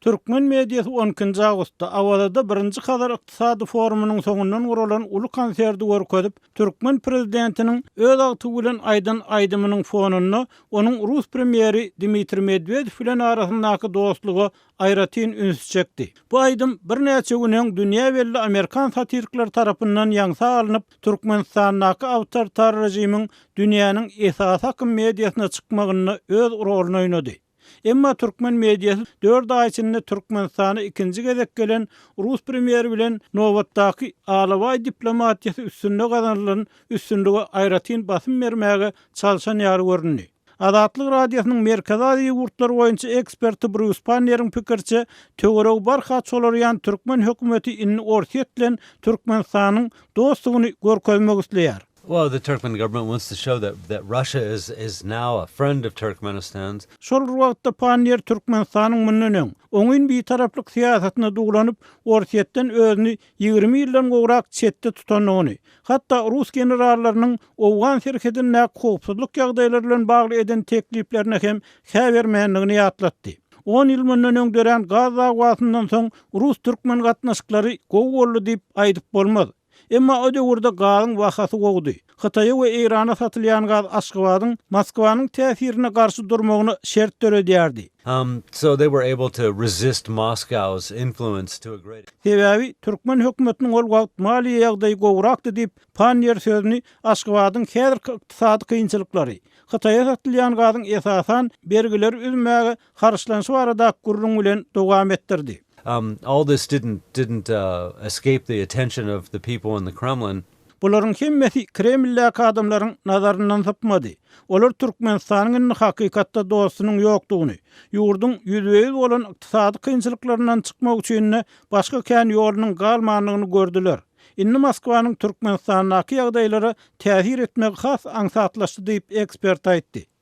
Türkmen mediýasy 12-nji awgustda Awalada 1-nji Hazar ykdysady forumunyň soňundan guralan uly konserdi görkezip, Türkmen prezidentiniň öz agty bilen aýdan aýdymynyň fonuny onuň Rus premieri Dmitri Medvedew bilen arasyndaky dostlugy aýratyn üns çekdi. Bu aýdym bir näçe günen dünýä belli Amerikan satirikler tarapyndan ýaňsa alynıp, Türkmenistandaky awtoritar rejimiň dünýäniň esas hakym mediýasyna çykmagyny öz roluny oýnady. Emma Türkmen mediýasy 4 ay içinde Türkmenistana ikinji gezek gelen Rus premieri bilen nowatdaky alaway diplomatiýasy üstünde gazanylan üstünligi aýratyn basym bermäge çalşan ýaly görünýär. Azatlyk radiosynyň Merkez Aziýa ýurtlary boýunça eksperti Bruce Pannier'in pikirçe, töwereg barha çolaryň Türkmen hökümeti inni Orsiýet bilen Türkmenistanyň dostlugyny görkezmek isleýär. Well, the Turkmen government wants to show that Russia is now a friend of Turkmenistan's. Şol wagtda Pannier Türkmenistanyň münnünen oňyn bir taraplyk siýasatyna dugulanyp, Orsiýetden özüni 20 ýyldan gowrak çetde tutanyny, hatda Rus generallarynyň Owgan şerhedine howpsuzlyk ýagdaýlary bilen bagly eden tekliplerine hem häbermänligini ýatlatdy. 10 ýyl münnünen dören gaz dagwasyndan soň Rus türkmen gatnaşyklary gowy boldy diýip aýdyp bolmaz. Emma o döwürde gazyň wahasy gowdy. Hitaýa we Irana satylýan gaz Aşgabatyň Moskwanyň täsirine garşy durmagyny şert töredýärdi. So they were able to resist Moscow's influence to a great extent. Sebebi Türkmen hökümetiniň ol wagt maliýe ýagdaýy gowrakdy diýip Pannier sözüni Aşgabatyň häzirki ykdysady kynçylyklary, Hitaýa satylýan gazyň esasan bergileri üzmäge karşylanşy barada gurrun bilen dowam etdirdi. All this didn't escape the attention of the people in the Kremlin. Bularyň hemmesi Kreml'däki adamlaryň nazaryndan sapmady. Olar Türkmenistanyň hakykatda dostunyň ýokdugyny, ýurdun ýüzbeýiz bolan ykdysady kynçylyklaryndan çykmak üçin başga kän ýolunyň galmanlygyny gördüler. Inni Moskwanyň Türkmenistanyň ýagdaýlary täsir etmek has aňsatlaşdy diýip ekspert aýtdy.